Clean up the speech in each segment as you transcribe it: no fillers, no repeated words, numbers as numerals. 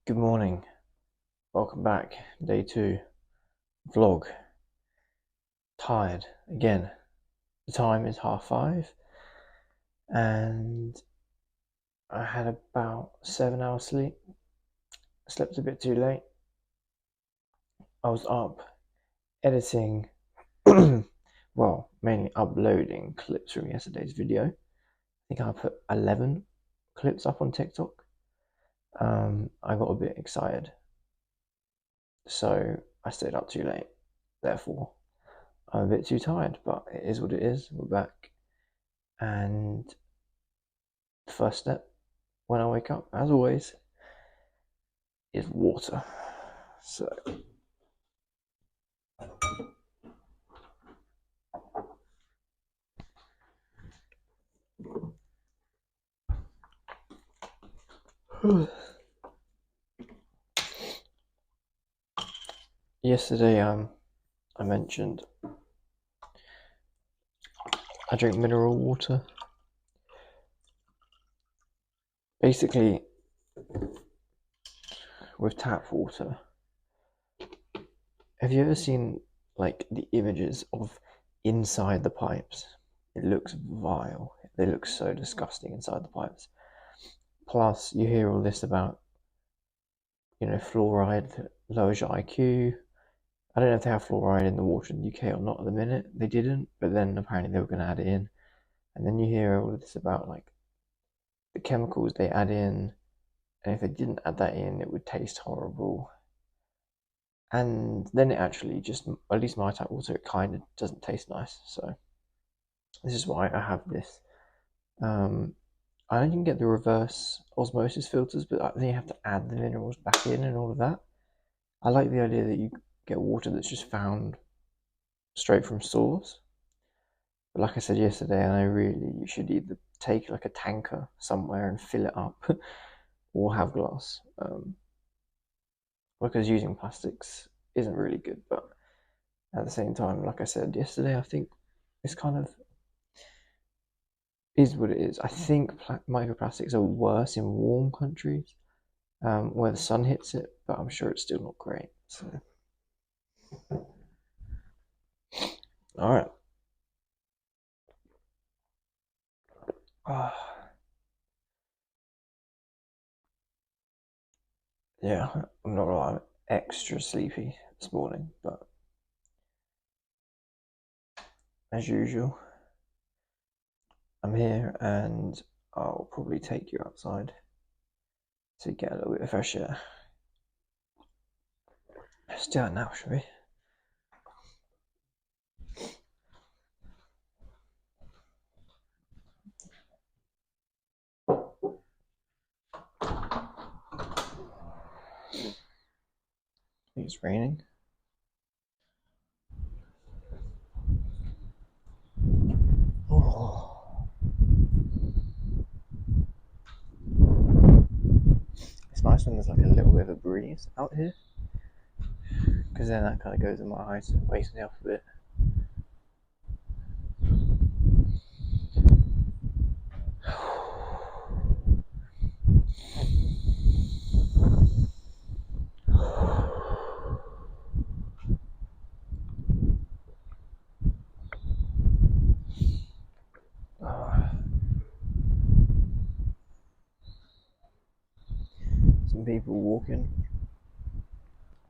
Good morning, welcome back, day 2, vlog. Tired again. The time is 5:30 and I had about 7 hours sleep. Slept a bit too late. I was up editing, well, mainly uploading clips from yesterday's video. I think I put 11 clips up on TikTok. I got a bit excited, so I stayed up too late. Therefore, I'm a bit too tired, but it is what it is. We're back. And the first step when I wake up, as always, is water. So, yesterday, I mentioned I drink mineral water. Basically, with tap water, have you ever seen like the images of inside the pipes? It looks vile. They look so disgusting inside the pipes. Plus, you hear all this about, fluoride lowers your IQ. I don't know if they have fluoride in the water in the UK or not at the minute. They didn't, but then apparently they were going to add it in. And then you hear all of this about like the chemicals they add in, and if they didn't add that in, it would taste horrible. And then it actually just, at least my tap water, it kind of doesn't taste nice. So this is why I have this. I know you can get the reverse osmosis filters, but then you have to add the minerals back in and all of that. I like the idea that you get water that's just found straight from source. But like I said yesterday, you should either take like a tanker somewhere and fill it up, or have glass. Because using plastics isn't really good, but at the same time, like I said yesterday, I think it's kind of is what it is. I think microplastics are worse in warm countries, where the sun hits it, but I'm sure it's still not great. So, all right. Yeah, I'm not gonna lie, I'm extra sleepy this morning, but as usual, I'm here and I'll probably take you outside to get a little bit of fresh air. Let's do it now, shall we? I think it's raining. Oh. It's nice when there's like a little bit of a breeze out here, because then that kind of goes in my eyes and wakes me up a bit. Some people walking.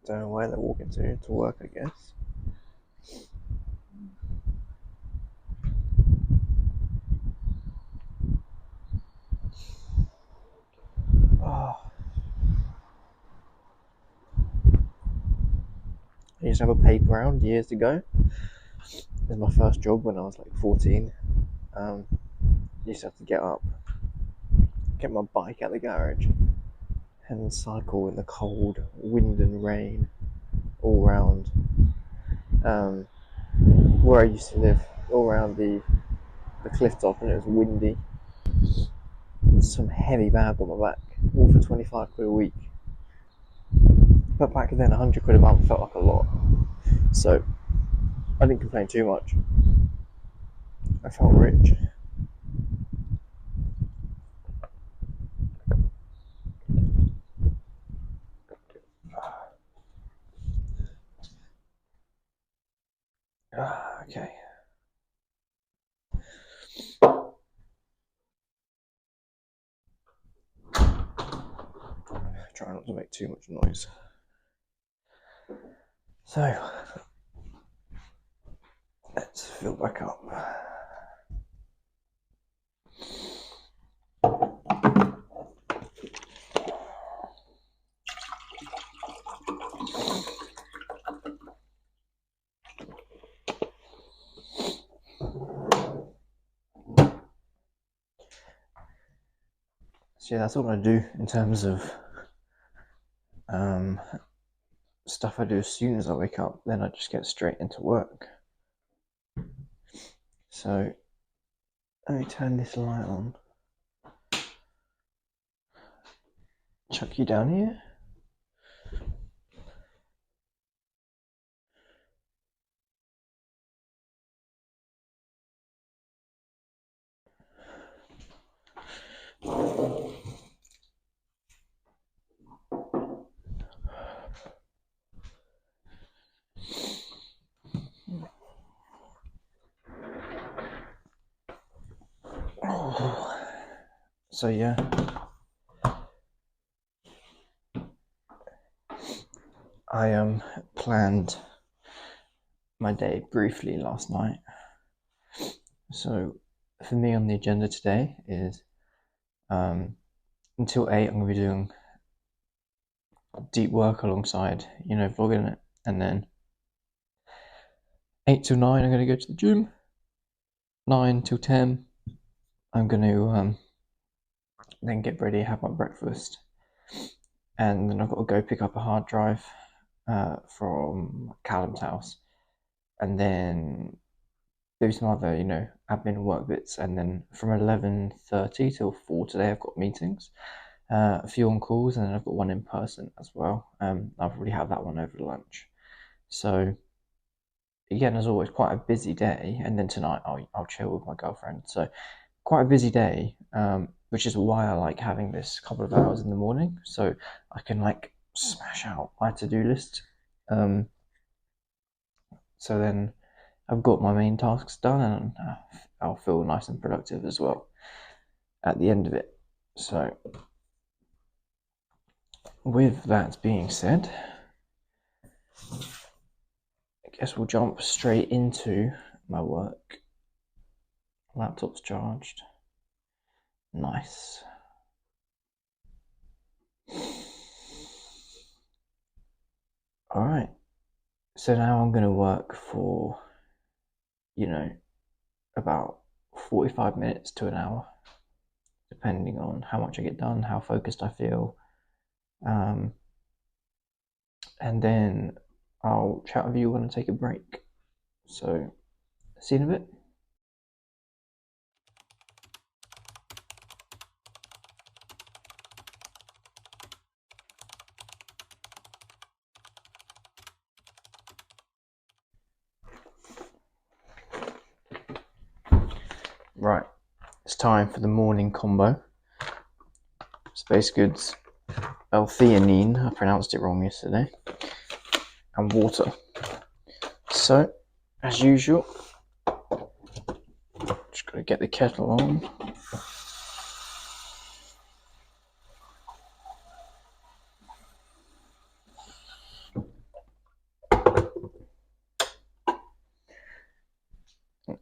Don't know where they're walking to work, I guess. Oh. I used to have a paper round years ago. It was my first job when I was like 14. Used to have to get up, get my bike out the garage, and cycle in the cold wind and rain all round where I used to live, all around the cliff top, and it was windy. Some heavy bag on my back, all for 25 quid a week. But back then, 100 quid a month felt like a lot. So I didn't complain too much. I felt rich. Okay. Try not to make too much noise. So, let's fill back up. So yeah, that's all I do in terms of stuff I do as soon as I wake up. Then I just get straight into work. So let me turn this light on. Chuck you down here. So yeah, I planned my day briefly last night. So for me on the agenda today is until 8 I'm going to be doing deep work alongside, vlogging it, and then 8 till 9 I'm going to go to the gym. 9 till 10 I'm going to then get ready, have my breakfast, and then I've got to go pick up a hard drive from Callum's house, and then maybe some other, admin work bits, and then from 11:30 till 4 today I've got meetings, a few on calls, and then I've got one in person as well. I've already had that one over lunch. So again, as always, quite a busy day, and then tonight I'll chill with my girlfriend. So quite a busy day, which is why I like having this couple of hours in the morning, so I can smash out my to-do list. So then I've got my main tasks done, and I'll feel nice and productive as well at the end of it. So with that being said, I guess we'll jump straight into my work. Laptop's charged. Nice. Alright, so now I'm going to work for, about 45 minutes to an hour, depending on how much I get done, how focused I feel. And then I'll chat with you when I take a break. So, see you in a bit. Right, it's time for the morning combo. Space Goods L-theanine, I pronounced it wrong yesterday, and water. So, as usual, just gotta get the kettle on.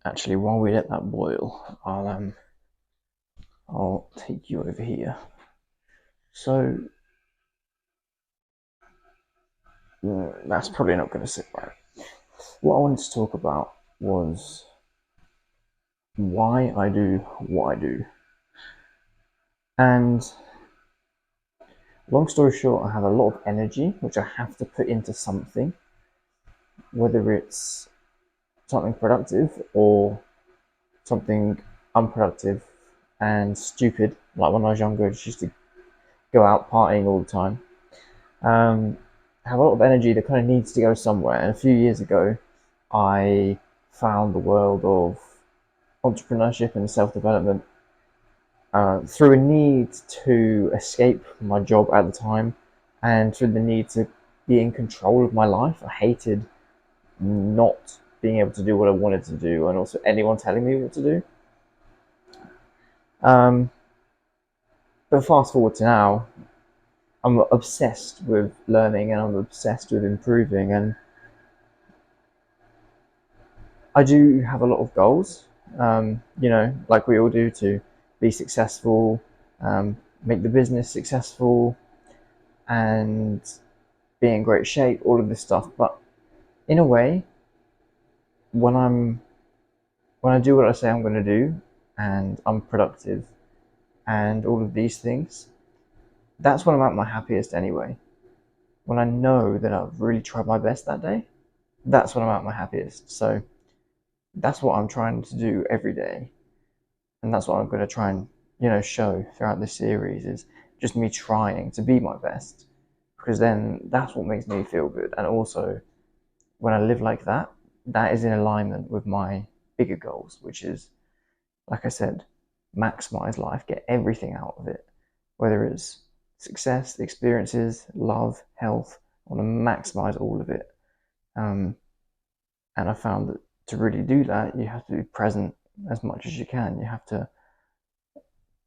Actually, while we let that boil, I'll take you over here. So that's probably not going to sit right. What I wanted to talk about was why I do what I do. And long story short, I have a lot of energy which I have to put into something, whether it's something productive or something unproductive and stupid. Like when I was younger, I just used to go out partying all the time. I have a lot of energy that kind of needs to go somewhere. And a few years ago, I found the world of entrepreneurship and self-development through a need to escape my job at the time, and through the need to be in control of my life. I hated not being able to do what I wanted to do, and also anyone telling me what to do. But fast forward to now, I'm obsessed with learning and I'm obsessed with improving, and I do have a lot of goals, like we all do, to be successful, make the business successful, and be in great shape, all of this stuff. But in a way, when I do what I say I'm going to do, and I'm productive, and all of these things, that's when I'm at my happiest anyway. When I know that I've really tried my best that day, that's when I'm at my happiest. So that's what I'm trying to do every day, and that's what I'm going to try and show throughout this series, is just me trying to be my best, because then that's what makes me feel good. And also, when I live like that, that is in alignment with my bigger goals, which is, like I said, maximize life, get everything out of it, whether it's success, experiences, love, health. I want to maximize all of it. And I found that to really do that, you have to be present as much as you can. You have to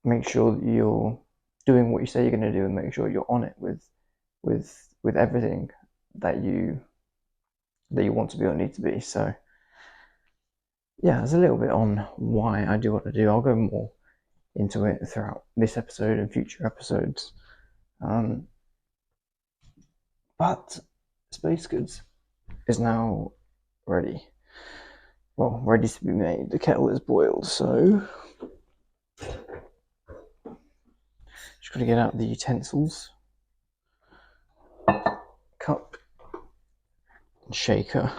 make sure that you're doing what you say you're going to do, and make sure you're on it with everything that you want to be or need to be. So yeah, there's a little bit on why I do what I do. I'll go more into it throughout this episode and future episodes. But Space Goods is now ready. Well, ready to be made. The kettle is boiled, so just got to get out the utensils, cup, and shaker.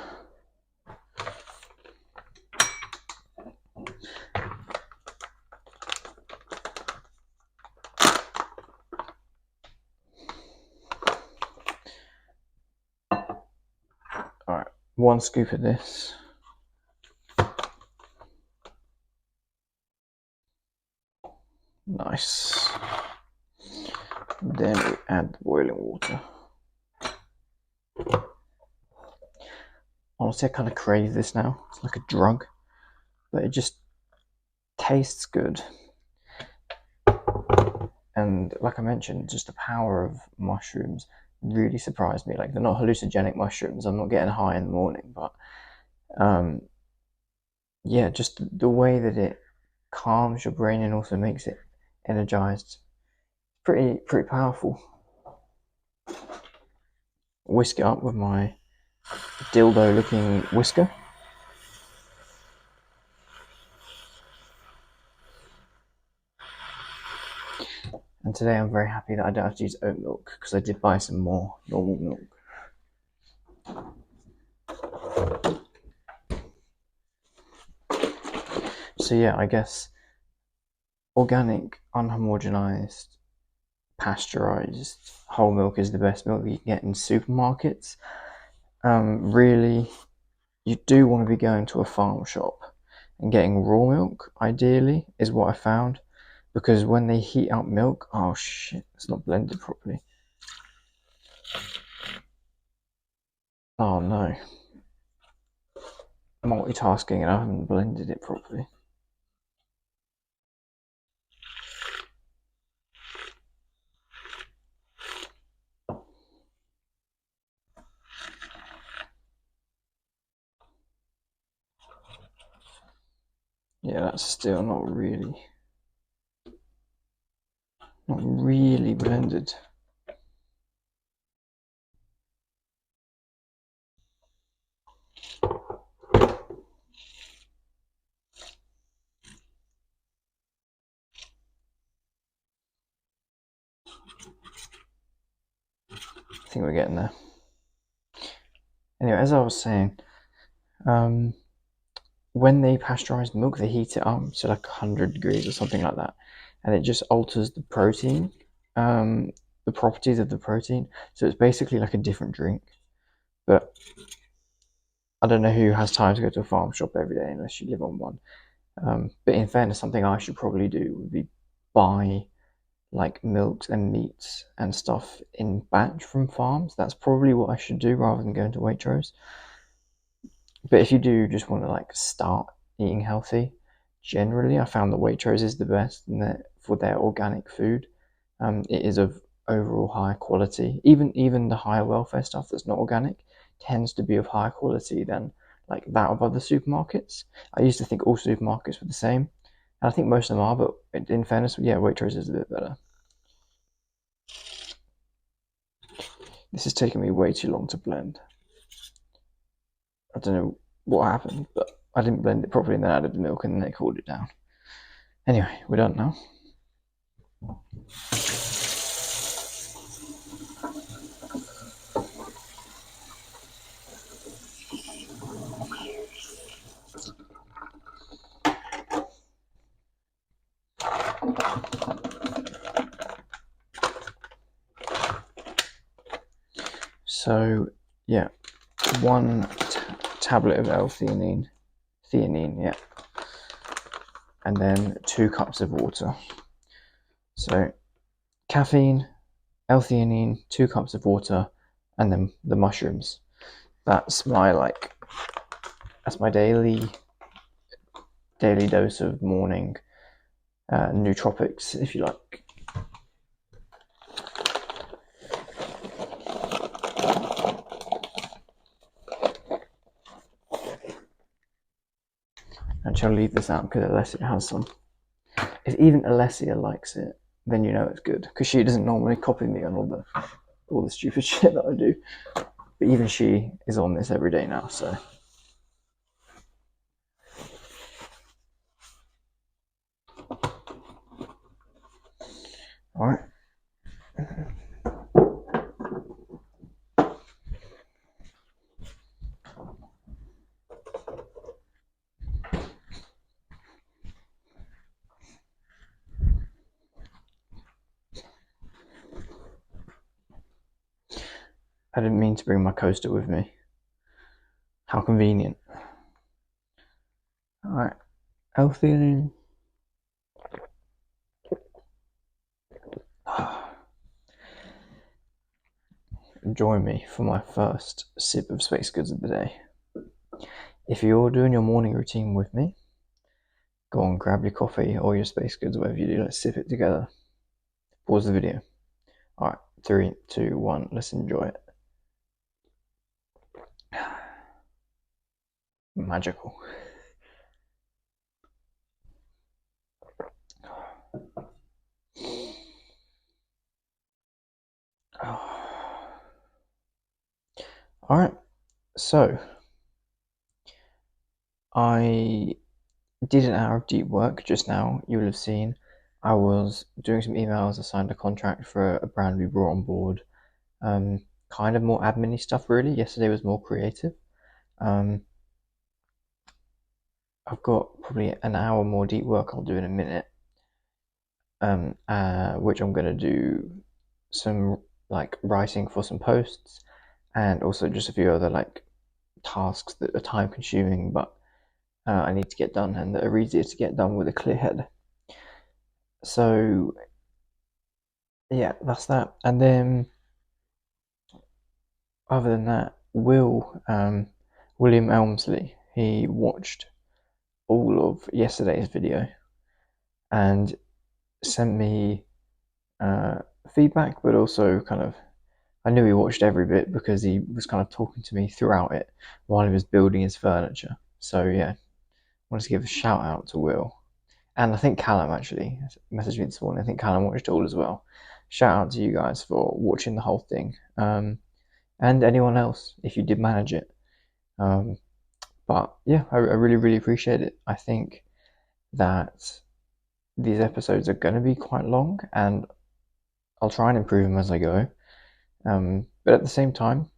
Alright, 1 scoop of this. Nice. Then we add the boiling water. Honestly, I kind of crave this now. It's like a drug, but it just tastes good. And like I mentioned, just the power of mushrooms really surprised me. Like, they're not hallucinogenic mushrooms. I'm not getting high in the morning, but yeah, just the way that it calms your brain and also makes it energized. Pretty powerful. Whisk it up with my dildo looking whisker. And today I'm very happy that I don't have to use oat milk, because I did buy some more normal milk. So yeah, I guess organic, unhomogenized, pasteurized whole milk is the best milk you can get in supermarkets. Really, you do want to be going to a farm shop and getting raw milk, ideally, is what I found. Because when they heat up milk, oh shit, it's not blended properly. Oh no. Multitasking and I haven't blended it properly. Yeah, that's still not really blended. I think we're getting there. Anyway, as I was saying, when they pasteurize milk, they heat it up to like 100 degrees or something like that, and it just alters the protein, the properties of the protein. So it's basically like a different drink. But I don't know who has time to go to a farm shop every day unless you live on one. But in fairness, something I should probably do would be buy like milks and meats and stuff in batch from farms. That's probably what I should do rather than going to Waitrose. But if you do just want to like start eating healthy, generally I found that Waitrose is the best for their organic food. It is of overall higher quality. Even the higher welfare stuff that's not organic tends to be of higher quality than like that of other supermarkets. I used to think all supermarkets were the same, and I think most of them are. But in fairness, yeah, Waitrose is a bit better. This is taking me way too long to blend. I don't know what happened, but I didn't blend it properly and then added the milk and then it cooled it down. Anyway, we're done now. So, yeah, one tablet of L-theanine, yeah, and then 2 cups of water. So, caffeine, L-theanine, 2 cups of water, and then the mushrooms. That's my daily dose of morning nootropics, if you like. Actually, I'll leave this out because Alessia has some. If even Alessia likes it, then you know it's good, because she doesn't normally copy me on all the stupid shit that I do. But even she is on this every day now, so. Alright. I didn't mean to bring my coaster with me. How convenient. Alright. L-theanine. Join me for my first sip of Space Goods of the day. If you're doing your morning routine with me, go on, grab your coffee or your Space Goods, whatever you do, let's sip it together. Pause the video. Alright, 3, 2, 1, let's enjoy it. Magical. Alright, so I did an hour of deep work just now. You will have seen I was doing some emails. I signed a contract for a brand we brought on board. Kind of more admin-y stuff, really. Yesterday was more creative. I've got probably an hour more deep work I'll do in a minute, which I'm going to do some like writing for some posts and also just a few other like tasks that are time consuming but I need to get done and that are easier to get done with a clear head. So yeah, that's that. And then other than that, William Elmsley, he watched all of yesterday's video and sent me feedback, but also kind of, I knew he watched every bit because he was kind of talking to me throughout it while he was building his furniture. So yeah, I wanted to give a shout out to Will. And I think Callum actually messaged me this morning. I think Callum watched it all as well. Shout out to you guys for watching the whole thing. And anyone else if you did manage it. But yeah, I really, really appreciate it. I think that these episodes are going to be quite long and I'll try and improve them as I go. But at the same time,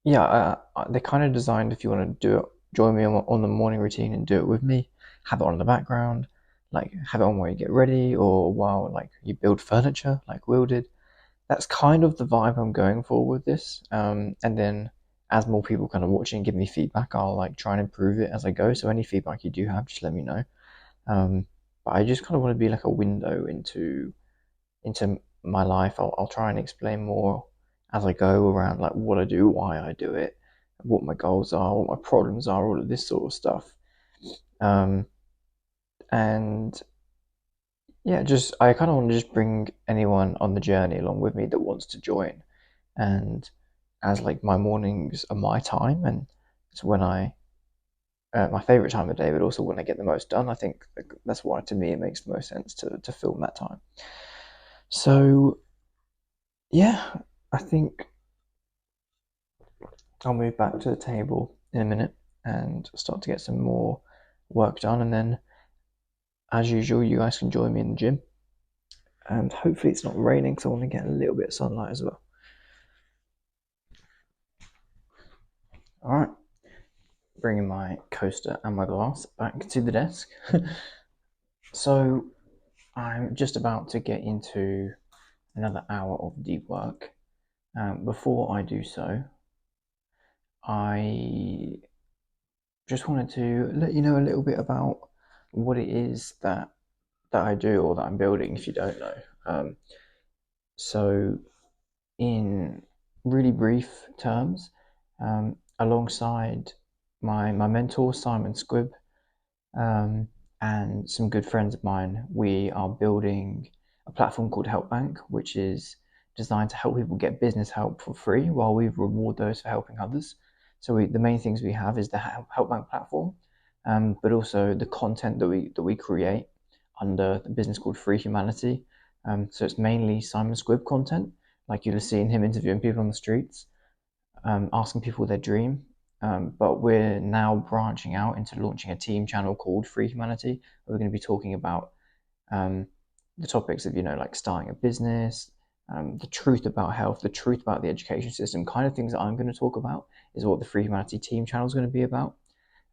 yeah, they're kind of designed if you want to do it, join me on the morning routine and do it with me, have it on in the background, like have it on while you get ready or while like you build furniture like Will did. That's kind of the vibe I'm going for with this. And then as more people kind of watch it and give me feedback, I'll like try and improve it as I go. So any feedback you do have, just let me know. But I just kind of want to be like a window into my life. I'll try and explain more as I go around like what I do, why I do it, what my goals are, what my problems are, all of this sort of stuff. And yeah, just I kind of want to just bring anyone on the journey along with me that wants to join. And as like my mornings are my time, and it's when my favorite time of the day, but also when I get the most done. I think that's why, to me, it makes the most sense to film that time. So yeah, I think I'll move back to the table in a minute and start to get some more work done, and then as usual, you guys can join me in the gym. And hopefully it's not raining, because I want to get a little bit of sunlight as well. All right, bringing my coaster and my glass back to the desk. So I'm just about to get into another hour of deep work. Before I do so, I just wanted to let you know a little bit about what it is that I do, or that I'm building, if you don't know. So in really brief terms, alongside my mentor, Simon Squibb, and some good friends of mine, we are building a platform called HelpBank, which is designed to help people get business help for free while we reward those for helping others. So the main things we have is the HelpBank platform, but also the content that we create under the business called Free Humanity. So it's mainly Simon Squibb content, like you'll have seen him interviewing people on the streets, asking people their dream. But we're now branching out into launching a team channel called Free Humanity. We're going to be talking about the topics of, like starting a business, the truth about health, the truth about the education system, kind of things that I'm going to talk about is what the Free Humanity team channel is going to be about.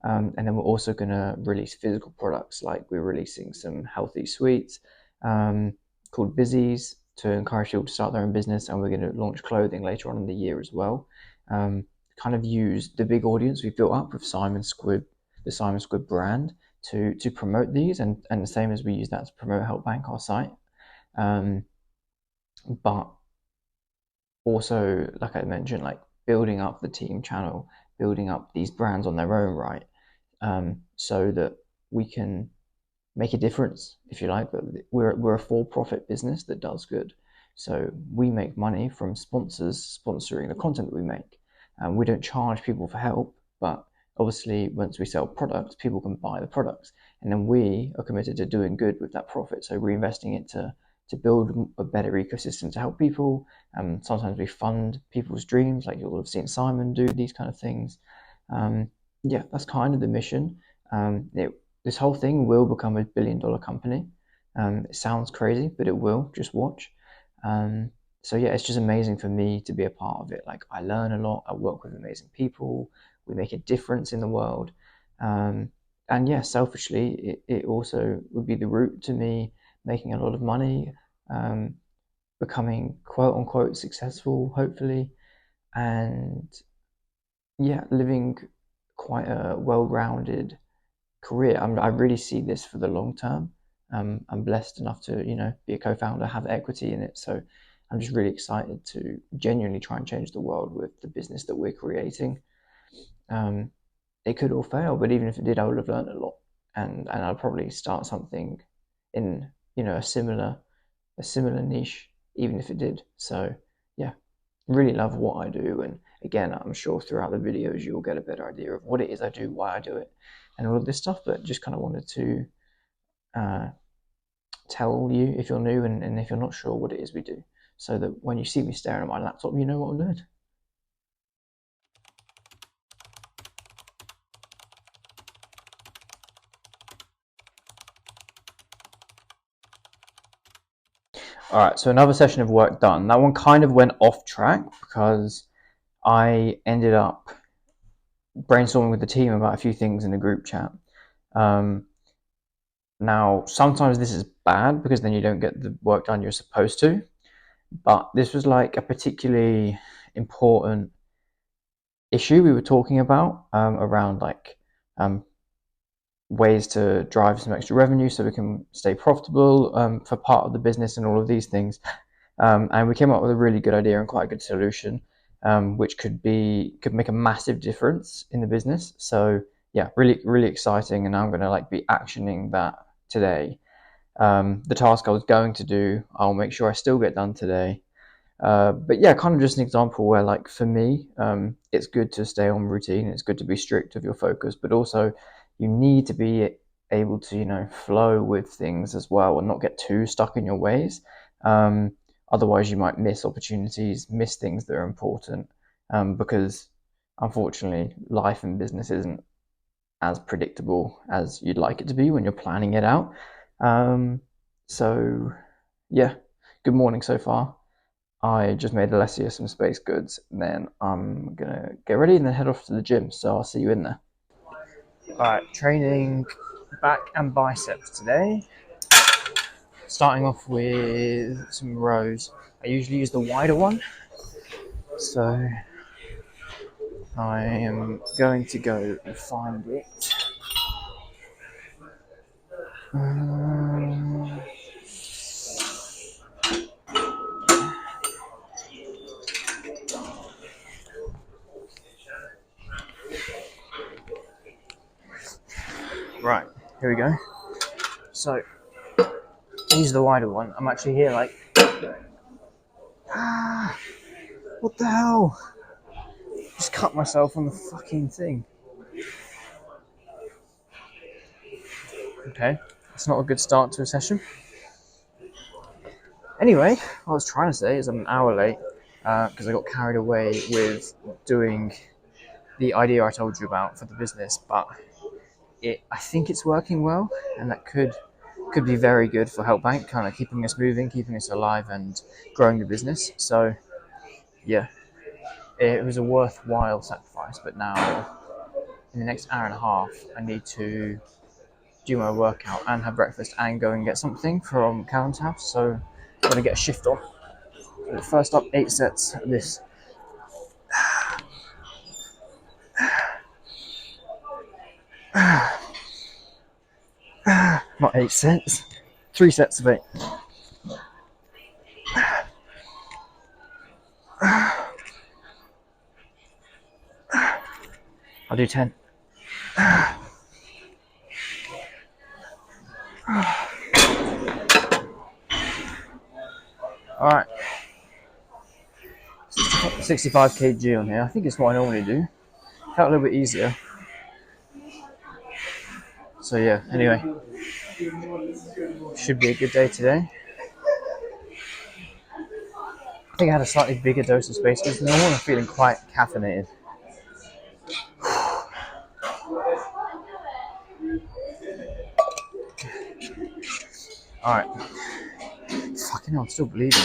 And then we're also going to release physical products, like we're releasing some healthy sweets called Bizzies to encourage people to start their own business, and we're going to launch clothing later on in the year as well. Kind of use the big audience we've built up with Simon Squibb, the Simon Squibb brand, to promote these, and the same as we use that to promote HelpBank, our site. But also, like I mentioned, like building up the team channel, building up these brands on their own right, so that we can make a difference, if you like. But we're a for-profit business that does good, so we make money from sponsors sponsoring the content that we make. We don't charge people for help, but obviously once we sell products, people can buy the products, and then we are committed to doing good with that profit, so reinvesting it to build a better ecosystem to help people. Sometimes we fund people's dreams, like you'll have seen Simon do these kind of things. Yeah, that's kind of the mission. This whole thing will become a $1 billion company. It sounds crazy, but it will. Just watch. So yeah, it's just amazing for me to be a part of it. Like, I learn a lot. I work with amazing people. We make a difference in the world. And yeah, selfishly, it also would be the route to me making a lot of money, becoming quote unquote successful, hopefully, and yeah, living quite a well-rounded career. I really see this for the long term. I'm blessed enough to be a co-founder, have equity in it, so I'm just really excited to genuinely try and change the world with the business that we're creating. It could all fail, but even if it did, I would have learned a lot, and I'll probably start something in a similar niche, even if it did. So yeah, really love what I do, and again, I'm sure throughout the videos you'll get a better idea of what it is I do, why I do it, and all of this stuff. But just kind of wanted to tell you, if you're new and if you're not sure, what it is we do, so that when you see me staring at my laptop, you know what I'm doing. All right, so another session of work done. That one kind of went off track because I ended up brainstorming with the team about a few things in the group chat. Now, sometimes this is bad because then you don't get the work done you're supposed to, but this was like a particularly important issue we were talking about, around like ways to drive some extra revenue so we can stay profitable for part of the business and all of these things. And we came up with a really good idea and quite a good solution. which could make a massive difference in the business. So yeah, really exciting, and I'm going to like be actioning that today. The task I was going to do, I'll make sure I still get done today. But yeah, kind of just an example where, like, for me, it's good to stay on routine. It's good to be strict with your focus, but also you need to be able to, flow with things as well and not get too stuck in your ways. Otherwise, you might miss opportunities, miss things that are important, because unfortunately, life and business isn't as predictable as you'd like it to be when you're planning it out. So yeah, good morning so far. I just made Alessia some space goods, and then I'm gonna get ready and then head off to the gym. So I'll see you in there. Alright, training back and biceps today. Starting off with some rows. I usually use the wider one, so I am going to go and find it. Right, here we go. So, use the wider one. I'm actually here like, what the hell? Just cut myself on the fucking thing. Okay, it's not a good start to a session. Anyway, what I was trying to say is I'm an hour late because I got carried away with doing the idea I told you about for the business, but I think it's working well, and that could be very good for Helpbank, kind of keeping us moving, keeping us alive, and growing the business. So yeah, it was a worthwhile sacrifice. But now, in the next hour and a half, I need to do my workout and have breakfast and go and get something from Callum's house. So I'm gonna get a shift on. First up, 8 sets of this. Not 8 sets, 3 sets of 8. I'll do 10. Alright. 65 kg on here. I think it's what I normally do. Felt a little bit easier. So yeah, anyway. Should be a good day today. I think I had a slightly bigger dose of space because normal. I'm feeling quite caffeinated. Alright. Fucking hell, I'm still bleeding.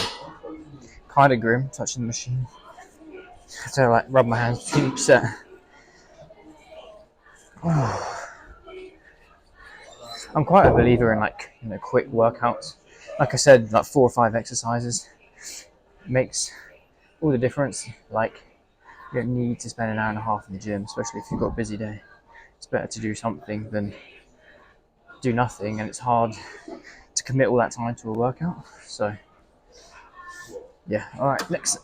Kinda grim, touching the machine. I have to like rub my hands between each set. I'm quite a believer in like quick workouts. Like I said, like 4 or 5 exercises makes all the difference. Like, you don't need to spend an hour and a half in the gym, especially if you've got a busy day. It's better to do something than do nothing, and it's hard to commit all that time to a workout. So yeah, alright, next.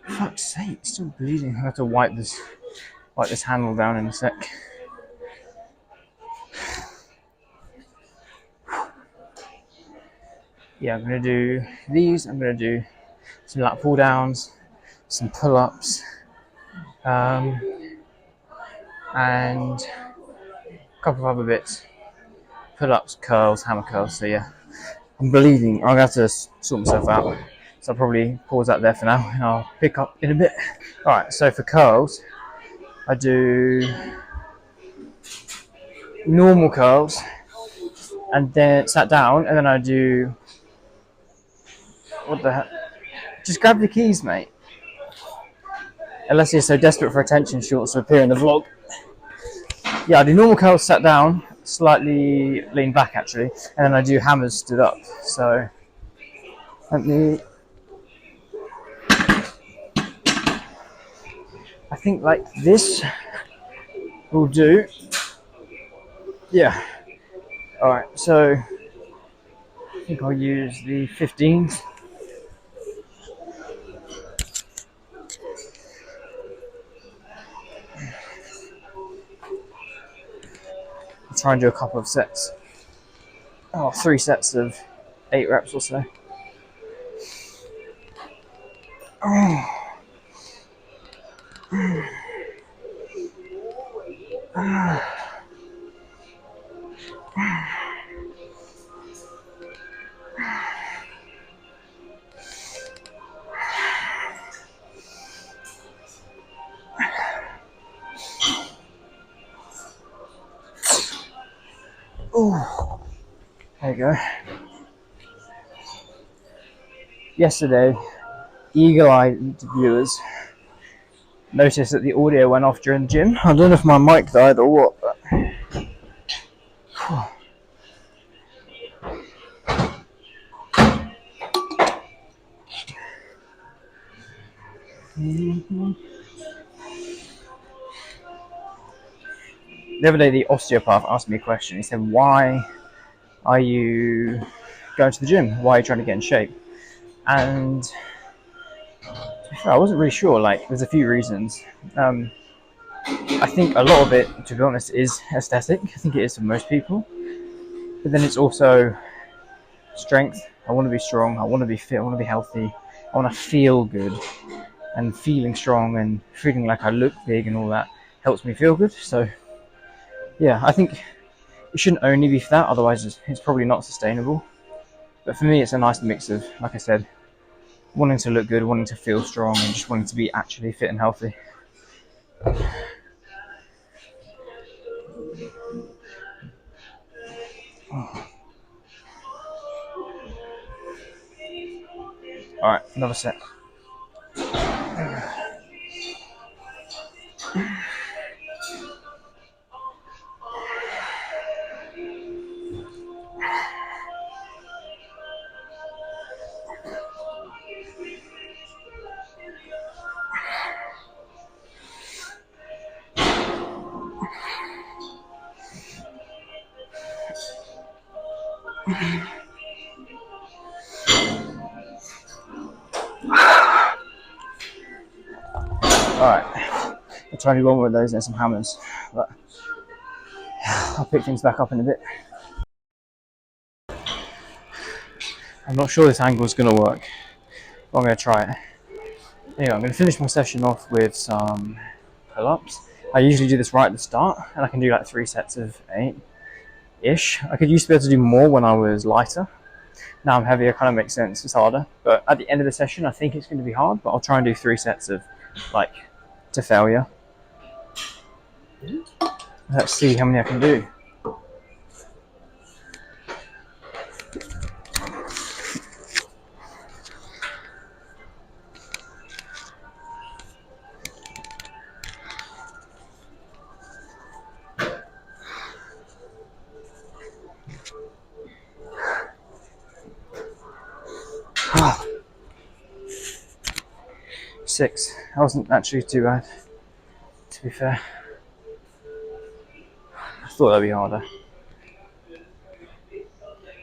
Fuck's sake, it's still bleeding. I have to wipe this handle down in a sec. Yeah, I'm gonna do these. I'm gonna do some lat pull downs, some pull ups, and a couple of other bits. Pull ups, curls, hammer curls. So yeah, I'm bleeding. I'm gonna have to sort myself out. So I'll probably pause that there for now, and I'll pick up in a bit. Alright, so for curls, I do normal curls, and then sat down, and then I do, what the heck? Just grab the keys, mate. unless you're so desperate for attention, she wants to appear in the vlog. Yeah, I do normal curls sat down, slightly lean back actually, and then I do hammers stood up. So let me. I think like this will do. Yeah. All right. So I think I'll use the 15s. I'll try and do a couple of sets. Oh, 3 sets of 8 reps or so. Oh, there you go. Yesterday, eagle-eyed viewers noticed that the audio went off during the gym. I don't know if my mic died or what, but the other day the osteopath asked me a question. He said, "Why are you going to the gym? Why are you trying to get in shape?" And I wasn't really sure. Like, there's a few reasons. I think a lot of it, to be honest, is aesthetic. I think it is for most people. But then it's also strength. I want to be strong. I want to be fit. I want to be healthy. I want to feel good. And feeling strong and feeling like I look big and all that helps me feel good. So, yeah, I think it shouldn't only be for that. Otherwise, it's probably not sustainable. But for me, it's a nice mix of, like I said, wanting to look good, wanting to feel strong, and just wanting to be actually fit and healthy. All right, another set. Alright, I'll try to do one more of those and some hammers, but I'll pick things back up in a bit. I'm not sure this angle is going to work, but I'm going to try it. Anyway, I'm going to finish my session off with some pull-ups. I usually do this right at the start, and I can do like 3 sets of 8-ish. I could used to be able to do more when I was lighter. Now I'm heavier, kind of makes sense, it's harder. But at the end of the session, I think it's going to be hard, but I'll try and do 3 sets of, like, to failure. Let's see how many I can do. Ah, 6. That wasn't actually too bad, to be fair. I thought that'd be harder. I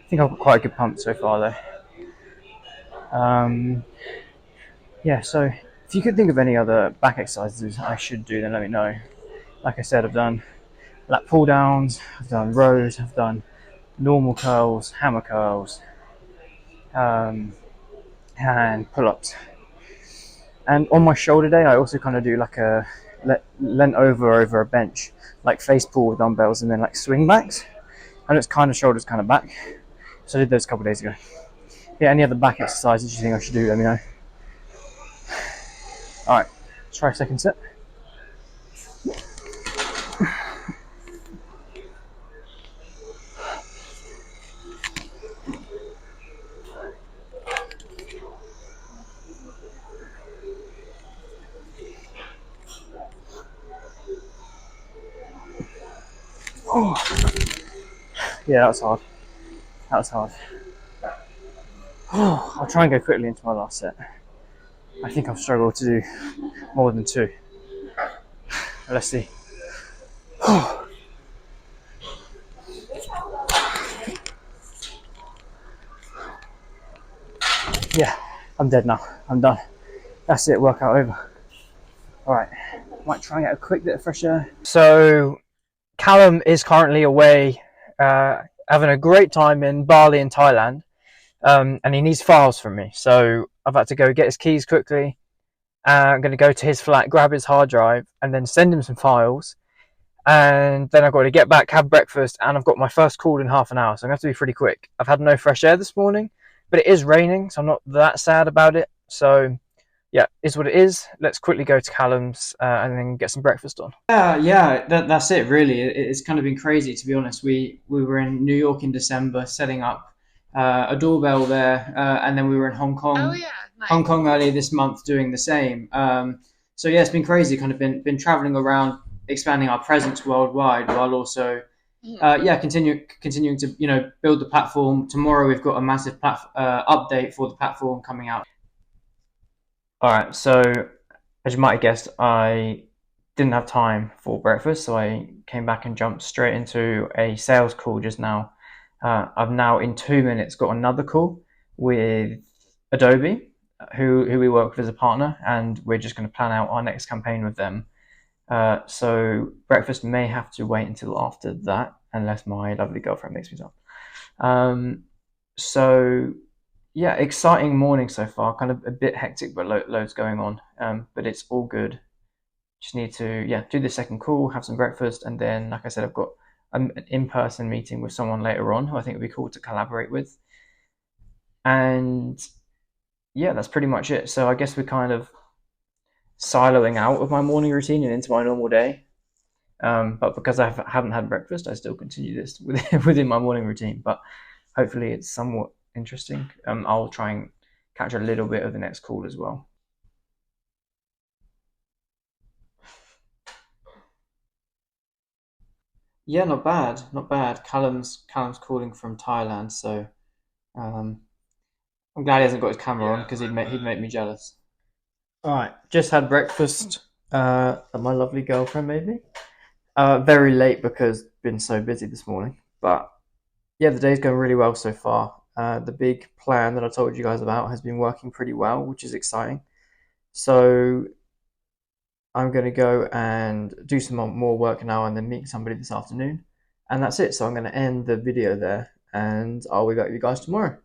think I've got quite a good pump so far though. Yeah, so if you could think of any other back exercises I should do, then let me know. Like I said, I've done lat pull downs, I've done rows, I've done normal curls, hammer curls, and pull ups. And on my shoulder day, I also kind of do like a leant over a bench, like face pull with dumbbells, and then like swing backs. And it's kind of shoulders, kind of back. So I did those a couple of days ago. Yeah, any other back exercises you think I should do, let me know. Alright, let's try a second set. Oh, yeah, that was hard. That was hard. Oh, I'll try and go quickly into my last set. I think I've struggled to do more than 2. Let's see. Yeah, I'm dead now. I'm done. That's it, workout over. Alright, might try and get a quick bit of fresh air. So, Callum is currently away, having a great time in Bali in Thailand, and he needs files from me. So, I've had to go get his keys quickly. I'm going to go to his flat, grab his hard drive, and then send him some files. And then I've got to get back, have breakfast, and I've got my first call in half an hour, so I'm going to have to be pretty quick. I've had no fresh air this morning, but it is raining, so I'm not that sad about it. So, yeah, is what it is. Let's quickly go to Callum's and then get some breakfast on. Yeah, that's it, really. It's kind of been crazy, to be honest. We were in New York in December setting up a doorbell there, and then we were in Hong Kong. Oh yeah, nice. Hong Kong earlier this month doing the same. So yeah, it's been crazy. Kind of been traveling around, expanding our presence worldwide, while also continuing to build the platform. Tomorrow we've got a massive update for the platform coming out. All right, so as you might have guessed, I didn't have time for breakfast, so I came back and jumped straight into a sales call just now. I've now in 2 minutes got another call with Adobe, who we work with as a partner, and we're just going to plan out our next campaign with them. So breakfast may have to wait until after that, unless my lovely girlfriend makes me some. So yeah, exciting morning so far. Kind of a bit hectic, but loads going on. But it's all good. Just need to do the second call, have some breakfast, and then, like I said, I've got an in-person meeting with someone later on who I think would be cool to collaborate with. And yeah, that's pretty much it. So I guess we're kind of siloing out of my morning routine and into my normal day. But because I haven't had breakfast, I still continue this within my morning routine. But hopefully it's somewhat interesting. I'll try and catch a little bit of the next call as well. Yeah, not bad, not bad. Callum's calling from Thailand, so I'm glad he hasn't got his camera on because he'd make me jealous. All right, just had breakfast at my lovely girlfriend, maybe. Very late because been so busy this morning, but yeah, the day's going really well so far. The big plan that I told you guys about has been working pretty well, which is exciting. So I'm going to go and do some more work now and then meet somebody this afternoon. And that's it. So I'm going to end the video there and I'll be back with you guys tomorrow.